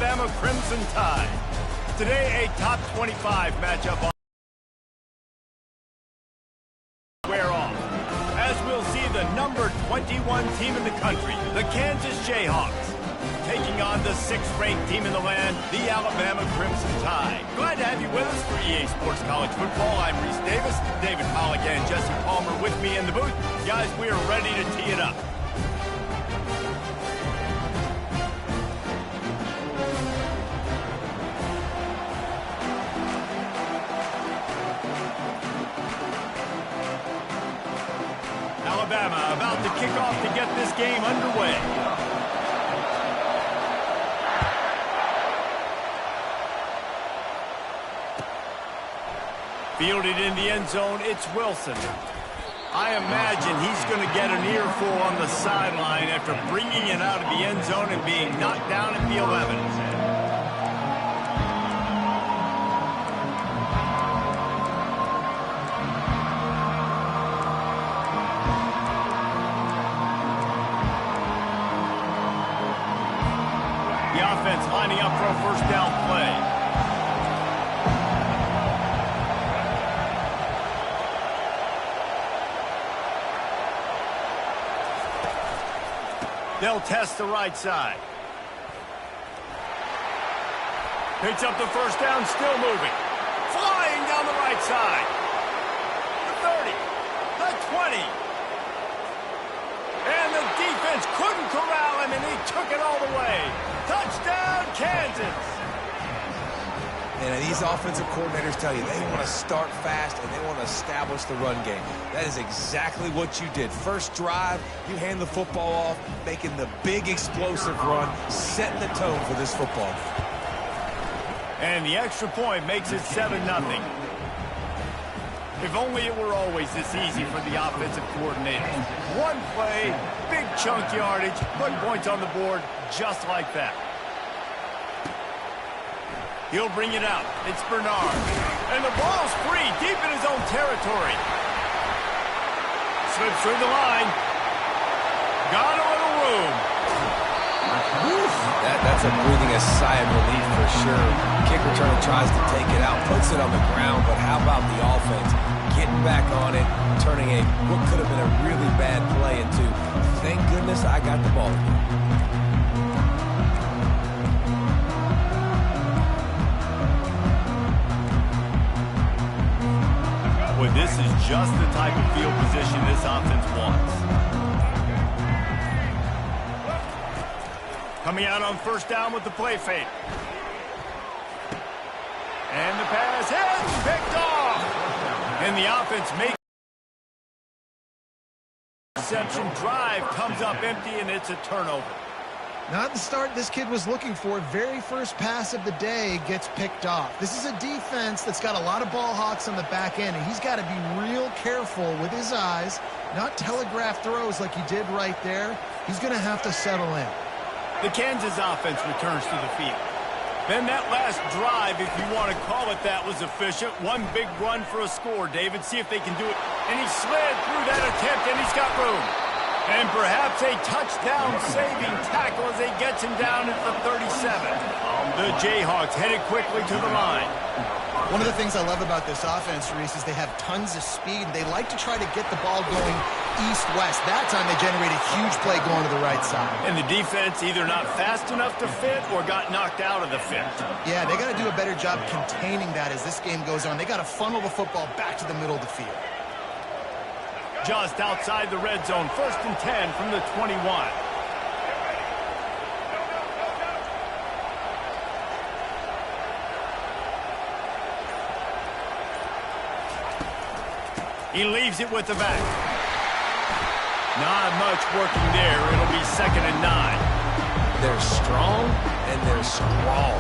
Alabama Crimson Tide. Today, a top 25 matchup on square off, as we'll see the number 21 team in the country, the Kansas Jayhawks, taking on the 6th-ranked team in the land, the Alabama Crimson Tide. Glad to have you with us for EA Sports College Football. I'm Reese Davis, David Pollack and Jesse Palmer with me in the booth. Guys, we are ready to tee it up. Alabama about to kick off to get this game underway. Fielded in the end zone, it's Wilson. I imagine he's going to get an earful on the sideline after bringing it out of the end zone and being knocked down at the 11. The offense lining up for a first down play. They'll test the right side. Picks up the first down, still moving. Flying down the right side. The 30, the 20. And the defense couldn't corral him, and he took it all the way. Touchdown, Kansas! And these offensive coordinators tell you they want to start fast and they want to establish the run game. That is exactly what you did. First drive, you hand the football off, making the big explosive run, setting the tone for this football game. And the extra point makes it 7-0. If only it were always this easy for the offensive coordinators. One play, big chunk yardage, put points on the board just like that. He'll bring it out. It's Bernard. And the ball's free, deep in his own territory. Slips through the line. Got a little room. That's a breathing a sigh of relief for sure. Kick returner tries to take it out, puts it on the ground, but how about the offense getting back on it, turning what could have been a really bad play into, thank goodness I got the ball again. Well, this is just the type of field position this offense wants. Coming out on first down with the play fake. And the pass hits, picked off. And the offense makes the reception. Drive comes up empty, and it's a turnover. Not the start this kid was looking for. Very first pass of the day gets picked off. This is a defense that's got a lot of ball hawks on the back end, and he's got to be real careful with his eyes, not telegraph throws like he did right there. He's going to have to settle in. The Kansas offense returns to the field. Then that last drive, if you want to call it that, was efficient. One big run for a score, David. See if they can do it. And he slid through that attempt, and he's got room. And perhaps a touchdown-saving tackle as he gets him down at the 37. The Jayhawks headed quickly to the line. One of the things I love about this offense, Reese, is they have tons of speed. They like to try to get the ball going east-west. That time they generated a huge play going to the right side. And the defense either not fast enough to fit or got knocked out of the fit. Yeah, they got to do a better job containing that as this game goes on. They got to funnel the football back to the middle of the field. Just outside the red zone, 1st and 10 from the 21. He leaves it with the back. Not much working there. It'll be 2nd and 9. They're strong and they're strong.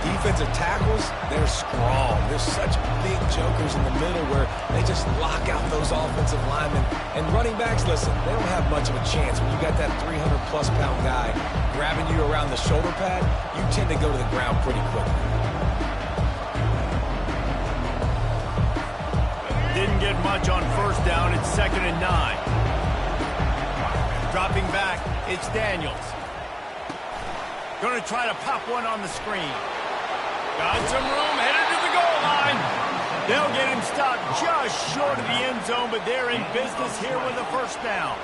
Defensive tackles, they're strong. There's such big jokers in the middle where they just lock out those offensive linemen. And running backs, listen, they don't have much of a chance. When you got that 300-plus pound guy grabbing you around the shoulder pad, you tend to go to the ground pretty quickly. Didn't get much on first down. It's 2nd and 9. Dropping back, it's Daniels. Going to try to pop one on the screen. Got some room, headed to the goal line. They'll get him stopped just short of the end zone, but they're in business here with a first down.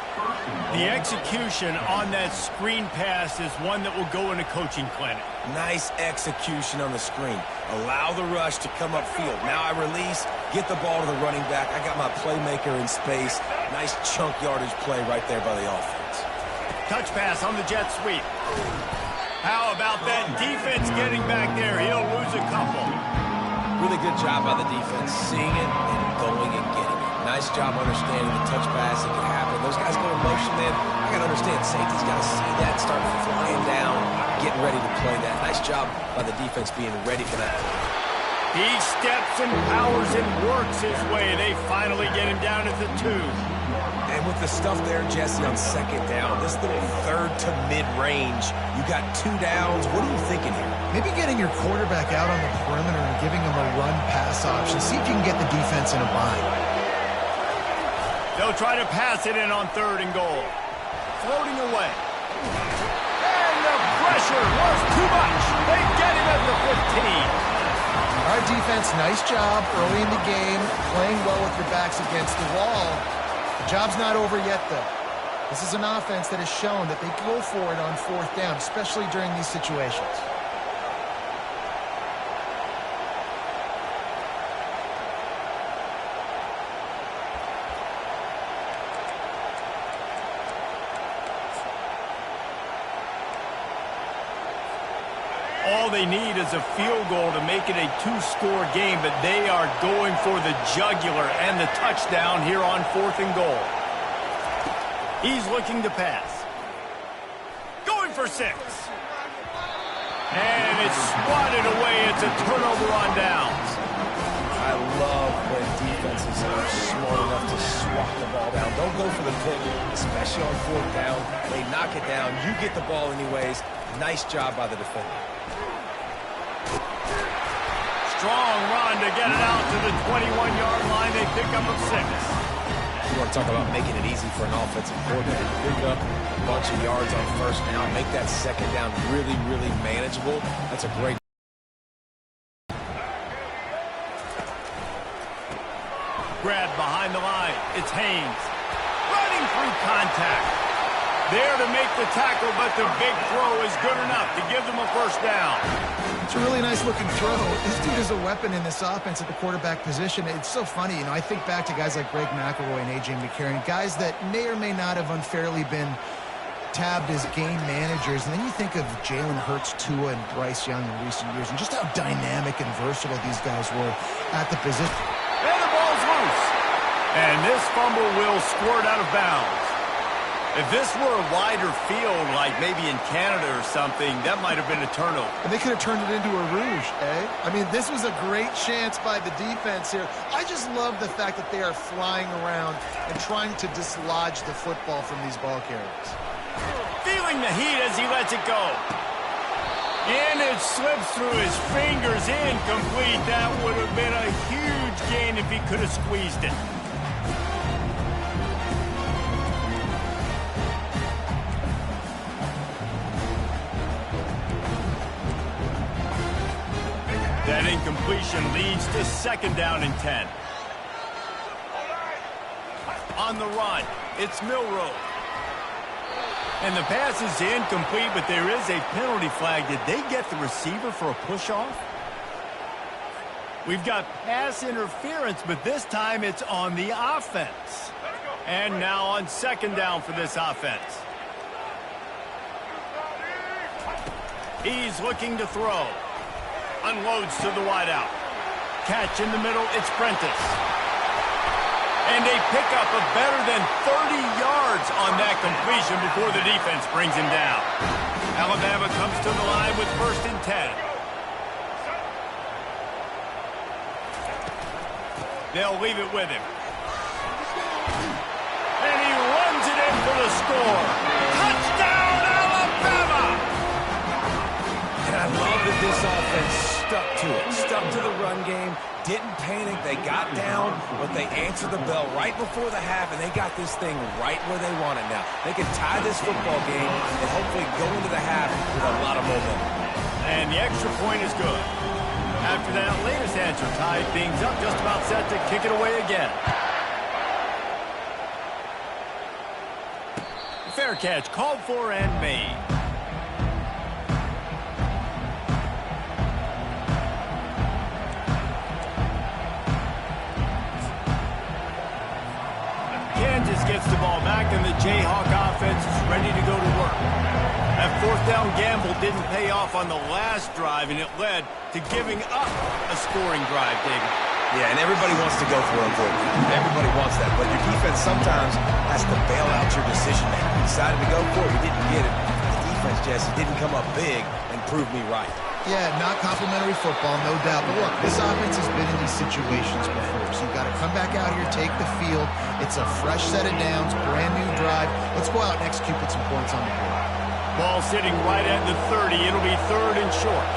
The execution on that screen pass is one that will go in a coaching clinic. Nice execution on the screen. Allow the rush to come upfield. Now I release, get the ball to the running back. I got my playmaker in space. Nice chunk yardage play right there by the offense. Touch pass on the jet sweep. How about that defense getting back there? He'll lose a couple. Really good job by the defense, seeing it and going and getting it. Nice job understanding the touch pass that can happen. Those guys go in motion, man. I got to understand, safety's got to see that, start flying down, getting ready to play that. Nice job by the defense being ready for that. He steps and powers and works his way. They finally get him down at the 2. And with the stuff there, Jesse, on second down, this little third to mid-range, you got 2 downs. What are you thinking here? Maybe getting your quarterback out on the perimeter and giving him a run-pass option. See if you can get the defense in a bind. They'll try to pass it in on 3rd and goal. Floating away. And the pressure was too much. They get him at the 15. Our defense, nice job early in the game, playing well with your backs against the wall. The job's not over yet, though. This is an offense that has shown that they go for it on 4th down, especially during these situations. All they need is a field goal to make it a 2-score game, but they are going for the jugular and the touchdown here on 4th and goal. He's looking to pass. Going for 6. And it's swatted away. It's a turnover on downs. I love when defenses are smart enough to swat the ball down. Don't go for the pick, especially on 4th down. They knock it down. You get the ball anyways. Nice job by the defender. Strong run to get it out to the 21-yard line. They pick up a 6. You want to talk about making it easy for an offensive coordinator. Pick up a bunch of yards on 1st down. Make that 2nd down really, really manageable. That's a great. Grab behind the line. It's Haynes. Running through contact. There to make the tackle, but the big throw is good enough to give them a first down. It's a really nice-looking throw. This dude is a weapon in this offense at the quarterback position. It's so funny. You know, I think back to guys like Greg McElroy and A.J. McCarron, guys that may or may not have unfairly been tabbed as game managers. And then you think of Jalen Hurts, Tua, and Bryce Young in recent years, and just how dynamic and versatile these guys were at the position. And the ball's loose. And this fumble will squirt out of bounds. If this were a wider field, like maybe in Canada or something, that might have been a turnover. And they could have turned it into a rouge, eh? I mean, this was a great chance by the defense here. I just love the fact that they are flying around and trying to dislodge the football from these ball carriers. Feeling the heat as he lets it go. And it slips through his fingers, incomplete. That would have been a huge gain if he could have squeezed it. That incompletion leads to 2nd down and 10. On the run, it's Milroe. And the pass is incomplete, but there is a penalty flag. Did they get the receiver for a push-off? We've got pass interference, but this time it's on the offense. And now on 2nd down for this offense. He's looking to throw. Unloads to the wideout. Catch in the middle, it's Prentice. And they pick up a better than 30 yards on that completion before the defense brings him down. Alabama comes to the line with 1st and 10. They'll leave it with him. And he runs it in for the score. Touchdown, Alabama! And I love that this offense stuck to it, stuck to the run game, didn't panic. They got down, but they answered the bell right before the half, and they got this thing right where they want it now. They can tie this football game and hopefully go into the half with a lot of momentum. And the extra point is good. After that latest answer tied things up, just about set to kick it away again. Fair catch called for and made. Kansas gets the ball back, and the Jayhawk offense is ready to go to work. That fourth down gamble didn't pay off on the last drive, and it led to giving up a scoring drive, David. Yeah, and everybody wants to go for it, unfortunately. Everybody wants that, but your defense sometimes has to bail out your decision making. You decided to go for it, you didn't get it. The defense, Jesse, didn't come up big and prove me right. Yeah, not complimentary football, no doubt. But look, this offense has been in these situations before, so you've got to come back out here, take the field. It's a fresh set of downs, brand new drive. Let's go out and execute, put some points on the board. Ball sitting right at the 30. It'll be 3rd and short.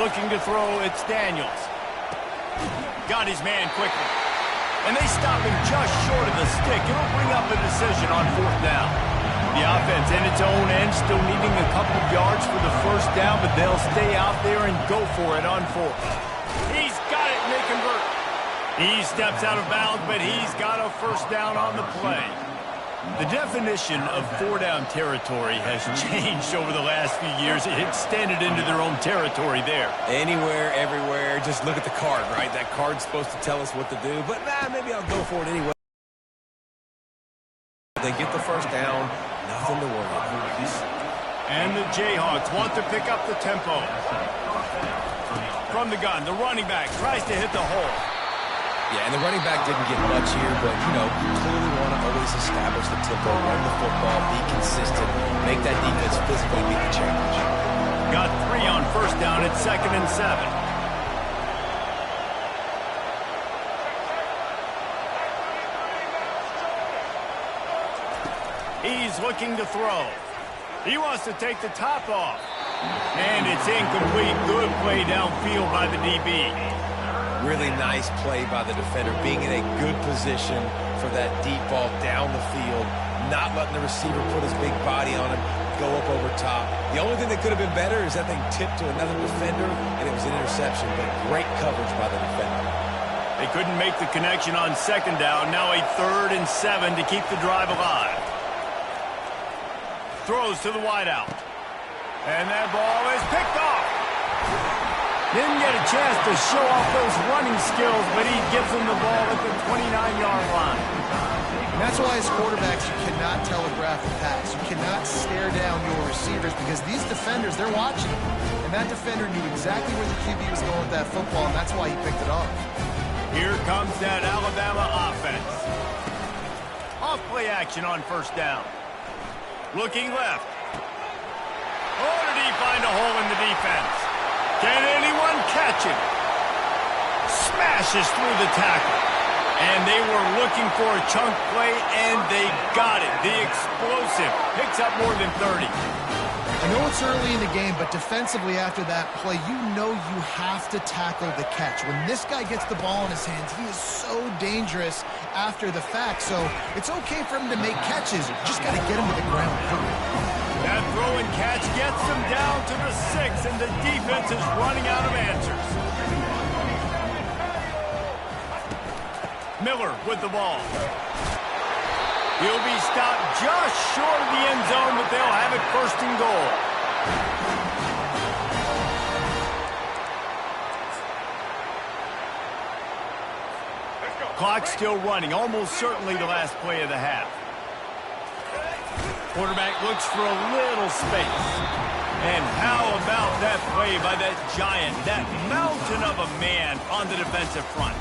Looking to throw, it's Daniels. Got his man quickly. And they stop him just short of the stick. It'll bring up a decision on 4th down. The offense in its own end, still needing a couple of yards for the 1st down, but they'll stay out there and go for it on 4th. He's got it, and they convert. He steps out of bounds, but he's got a 1st down on the play. The definition of 4-down territory has changed over the last few years. It extended into their own territory there. Anywhere, everywhere, just look at the card, right? That card's supposed to tell us what to do, but maybe I'll go for it anyway. They get the 1st down, nothing to worry about. And the Jayhawks want to pick up the tempo. From the gun, the running back tries to hit the hole. Yeah, and the running back didn't get much here, but, you clearly want to always establish the tempo, run the football, be consistent, make that defense physically meet the challenge. Got 3 on 1st down at 2nd and 7. He's looking to throw. He wants to take the top off. And it's incomplete. Good play downfield by the DB. Really nice play by the defender, being in a good position for that deep ball down the field, not letting the receiver put his big body on him, go up over top. The only thing that could have been better is that thing tipped to another defender, and it was an interception, but great coverage by the defender. They couldn't make the connection on 2nd down. Now a 3rd and 7 to keep the drive alive. Throws to the wideout. And that ball is picked off. Didn't get a chance to show off those running skills, but he gives them the ball at the 29-yard line. And that's why as quarterbacks, you cannot telegraph the pass. You cannot stare down your receivers because these defenders, they're watching. And that defender knew exactly where the QB was going with that football, and that's why he picked it off. Here comes that Alabama offense. Off play action on 1st down. Looking left. Oh, did he find a hole in the defense? Can anyone catch him? Smashes through the tackle. And they were looking for a chunk play, and they got it. The explosive picks up more than 30. I know it's early in the game, but defensively after that play, you know you have to tackle the catch. When this guy gets the ball in his hands, he is so dangerous after the fact. So it's okay for him to make catches. You just got to get him to the ground quickly. That throw and catch gets them down to the 6, and the defense is running out of answers. Miller with the ball. He'll be stopped just short of the end zone, but they'll have it 1st and goal. Clock still running, almost certainly the last play of the half. Quarterback looks for a little space. And how about that play by that giant, that mountain of a man on the defensive front?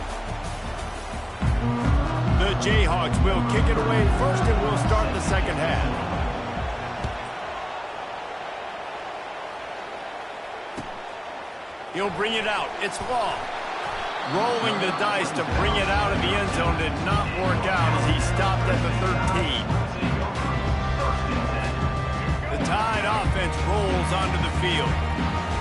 The Jayhawks will kick it away first, and we'll start the 2nd half. He'll bring it out. It's Law. Rolling the dice to bring it out of the end zone did not work out as he stopped at the 13. The Tide offense rolls onto the field.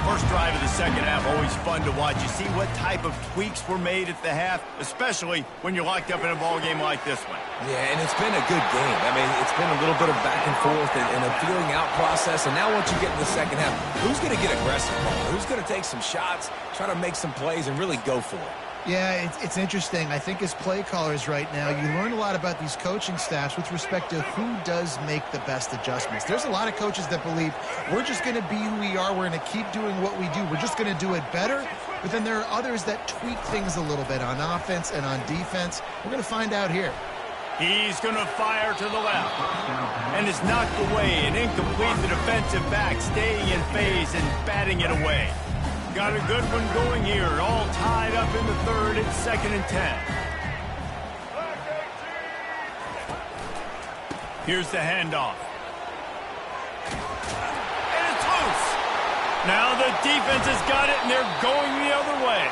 First drive of the second half, always fun to watch. You see what type of tweaks were made at the half, especially when you're locked up in a ball game like this one. Yeah, and it's been a good game. I mean, it's been a little bit of back and forth and a feeling out process. And now once you get in the second half, who's going to get aggressive, Paul? Who's going to take some shots, try to make some plays, and really go for it? Yeah, it's interesting. I think as play callers right now, you learn a lot about these coaching staffs with respect to who does make the best adjustments. There's a lot of coaches that believe we're just going to be who we are. We're going to keep doing what we do. We're just going to do it better. But then there are others that tweak things a little bit on offense and on defense. We're going to find out here. He's going to fire to the left. And it's knocked away and incomplete. The defensive back staying in phase and batting it away. Got a good one going here. All tied up in the third. It's 2nd and 10. Here's the handoff. And it's loose. Now the defense has got it, and they're going the other way.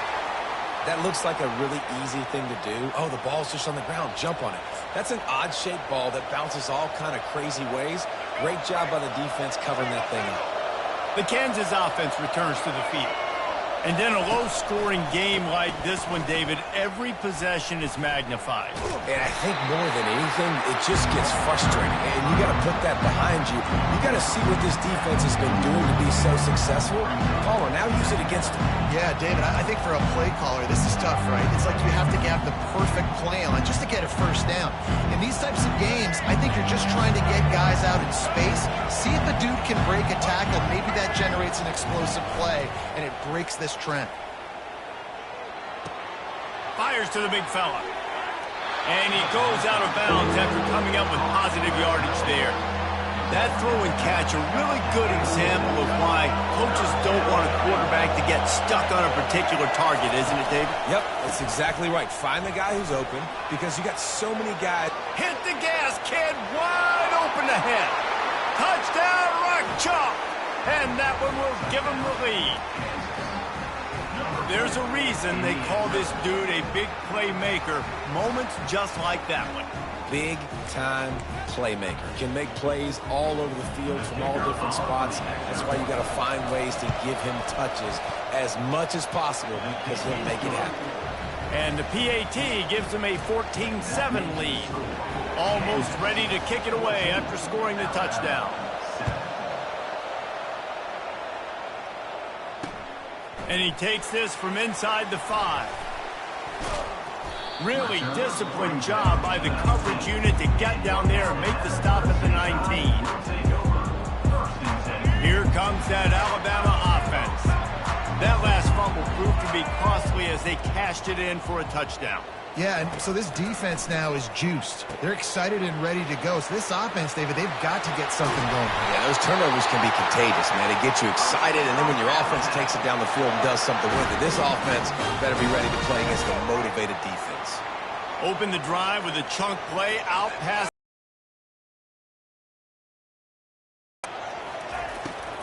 That looks like a really easy thing to do. Oh, the ball's just on the ground. Jump on it. That's an odd-shaped ball that bounces all kind of crazy ways. Great job by the defense covering that thing up. The Kansas offense returns to the field. And then a low-scoring game like this one, David, every possession is magnified. And I think more than anything, it just gets frustrating. And you got to put that behind you. You got to see what this defense has been doing to be so successful. Caller, now use it against them. Yeah, David, I think for a play caller, this is tough, right? It's like you have to have the perfect play on just to get a first down. In these types of games, I think you're just trying to get guys out in space, see if a dude can break a tackle. Maybe that generates an explosive play, and it breaks this trend. Fires to the big fella. And he goes out of bounds after coming up with positive yardage there. That throw and catch, a really good example of why coaches don't want a quarterback to get stuck on a particular target, isn't it, David? Yep, that's exactly right. Find the guy who's open because you got so many guys. Hit the gas, kid. Wide open ahead. Touchdown, Rock Chalk. And that one will give him the lead. There's a reason they call this dude a big playmaker. Moments just like that one. Big-time playmaker. Can make plays all over the field from all different spots. That's why you got to find ways to give him touches as much as possible because he'll make it happen. And the PAT gives him a 14-7 lead. Almost ready to kick it away after scoring the touchdown. And he takes this from inside the 5. Really disciplined job by the coverage unit to get down there and make the stop at the 19. Here comes that Alabama offense. That last fumble proved to be costly as they cashed it in for a touchdown. Yeah, and so this defense now is juiced. They're excited and ready to go. So this offense, David, they've got to get something going. Yeah, those turnovers can be contagious, man. They get you excited, and then when your offense takes it down the field and does something with it, this offense better be ready to play against a motivated defense. Open the drive with a chunk play, out past.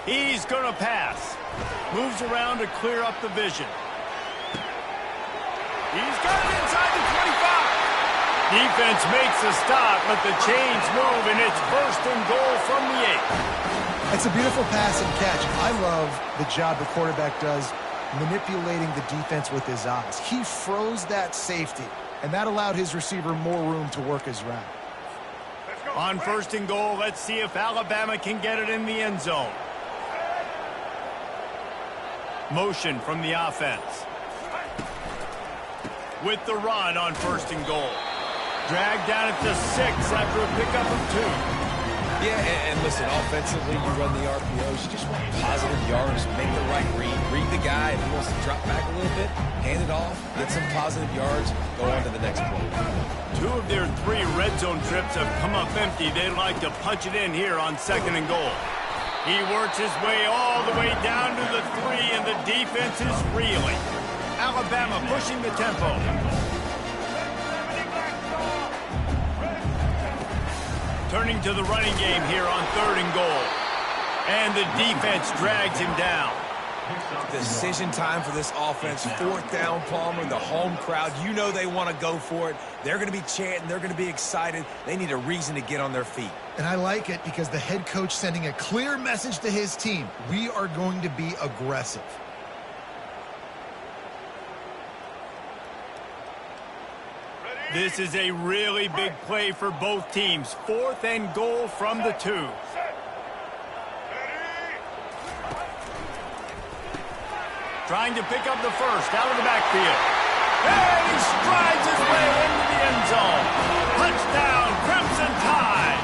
He's going to pass. Moves around to clear up the vision. He's got it inside the 25. Defense makes a stop, but the chains move, and it's 1st and goal from the 8. It's a beautiful pass and catch. I love the job the quarterback does manipulating the defense with his eyes. He froze that safety, and that allowed his receiver more room to work his route. On 1st and goal, let's see if Alabama can get it in the end zone. Motion from the offense. With the run on 1st and goal. Dragged down at the 6 after a pickup of 2. Yeah, and listen, offensively, you run the RPOs. You just want positive yards, make the right read. Read the guy. If he wants to drop back a little bit, hand it off, get some positive yards, go on to the next play. 2 of their 3 red zone trips have come up empty. They'd like to punch it in here on 2nd and goal. He works his way all the way down to the 3, and the defense is reeling. Alabama pushing the tempo. Turning to the running game here on 3rd and goal. And the defense drags him down. Decision time for this offense. 4th down, Palmer. The home crowd, you know they want to go for it. They're going to be chanting. They're going to be excited. They need a reason to get on their feet. And I like it because the head coach sending a clear message to his team. We are going to be aggressive. This is a really big play for both teams. 4th and goal from the 2. Trying to pick up the first out of the backfield. And he strides his way into the end zone. Touchdown, Crimson Tide.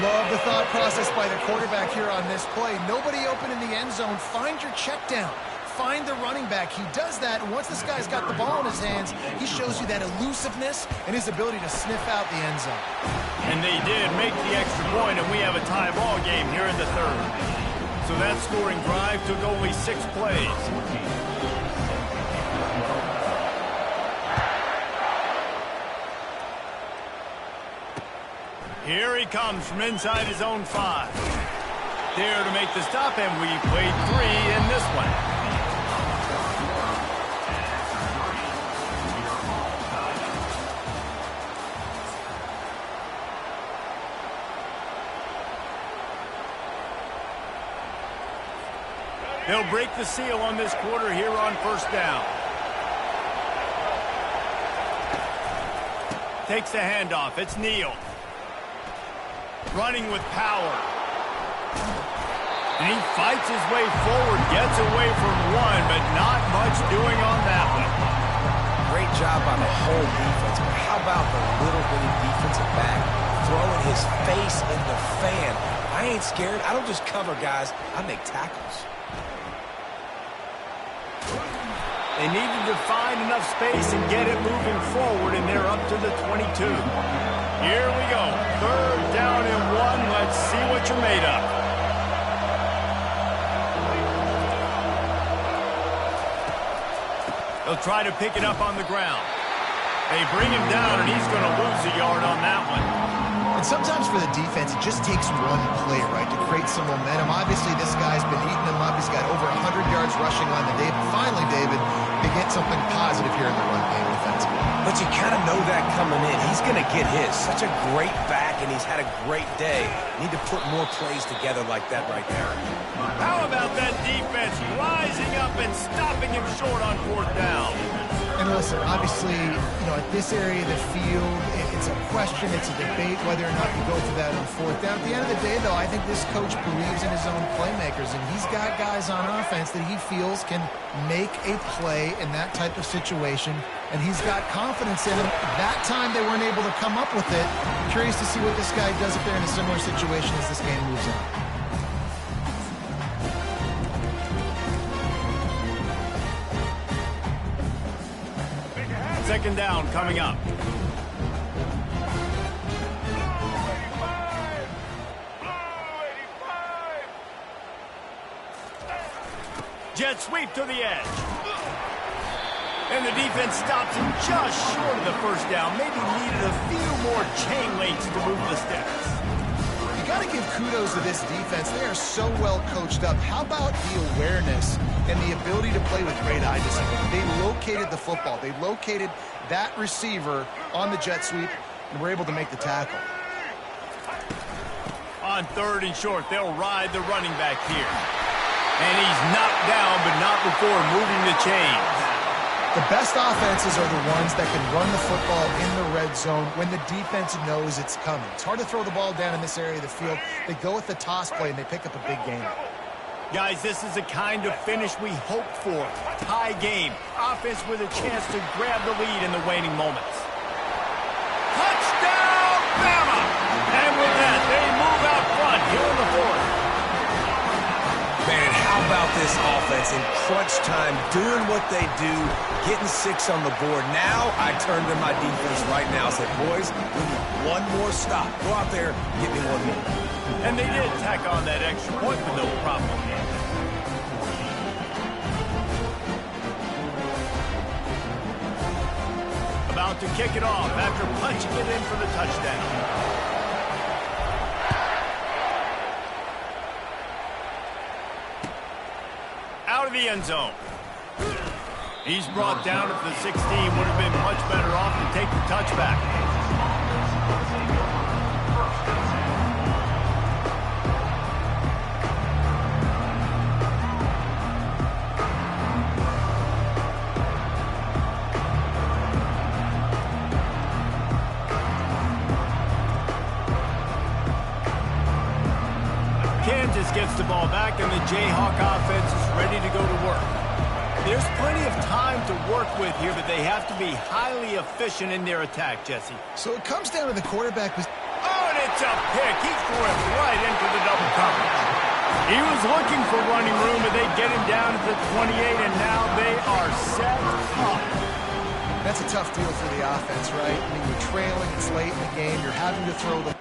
Love the thought process by the quarterback here on this play. Nobody open in the end zone. Find your check down. Find the running back. He does that, and once this guy's got the ball in his hands, he shows you that elusiveness and his ability to sniff out the end zone. And they did make the extra point, and we have a tie ball game here in the 3rd. So that scoring drive took only 6 plays. Here he comes from inside his own 5. There to make the stop, and we played 3 in this one. They'll break the seal on this quarter here on 1st down. Takes the handoff. It's Neal. Running with power. And he fights his way forward, gets away from one, but not much doing on that one. Great job by the whole defense, but how about the little bitty defensive back throwing his face in the fan? I ain't scared. I don't just cover guys. I make tackles. They needed to find enough space and get it moving forward, and they're up to the 22. Here we go. 3rd down and 1. Let's see what you're made of. They'll try to pick it up on the ground. They bring him down, and he's going to lose a yard on that one. And sometimes for the defense, it just takes one play, right, to create some momentum. Obviously, this guy's been eating them up. He's got over 100 yards rushing on the day. But finally, David, they get something positive here in the run game defensively. But you kind of know that coming in. He's going to get his. Such a great back, and he's had a great day. Need to put more plays together like that right there. How about that defense rising up and stopping him short on 4th down? And listen, obviously, at this area of the field, it's a question, it's a debate whether or not you go for that on 4th down. At the end of the day, though, I think this coach believes in his own playmakers, and he's got guys on offense that he feels can make a play in that type of situation, and he's got confidence in them. That time they weren't able to come up with it. Curious to see what this guy does if they're in a similar situation as this game moves on. 2nd down coming up. Jet sweep to the edge. And the defense stops him just short of the 1st down. Maybe needed a few more chain links to move the sticks. You got to give kudos to this defense. They are so well coached up. How about the awareness and the ability to play with great eye discipline? They located the football. They located that receiver on the jet sweep and were able to make the tackle. On 3rd and short, they'll ride the running back here. And he's knocked down, but not before moving the chains. The best offenses are the ones that can run the football in the red zone when the defense knows it's coming. It's hard to throw the ball down in this area of the field. They go with the toss play, and they pick up a big gain. Guys, this is the kind of finish we hoped for. Tie game. Offense with a chance to grab the lead in the waning moments. Touchdown, Bama! And with that, they move out front here in the 4th. Man, how about this offense in crunch time, doing what they do, getting 6 on the board. Now I turn to my defense right now and say, boys, we need one more stop. Go out there, get me one more. And they did tack on that extra point with no problem. About to kick it off after punching it in for the touchdown. out of the end zone. He's brought down at the 16. Would have been much better off to take the touchback. Kansas gets the ball back, and the Jayhawk offense is ready to go to work. There's plenty of time to work with here, but they have to be highly efficient in their attack, Jesse. So it comes down to the quarterback. Oh, and it's a pick. He threw it right into the double coverage. He was looking for running room, but they get him down to the 28, and now they are set up. That's a tough deal for the offense, right? I mean, you're trailing, it's late in the game, you're having to throw the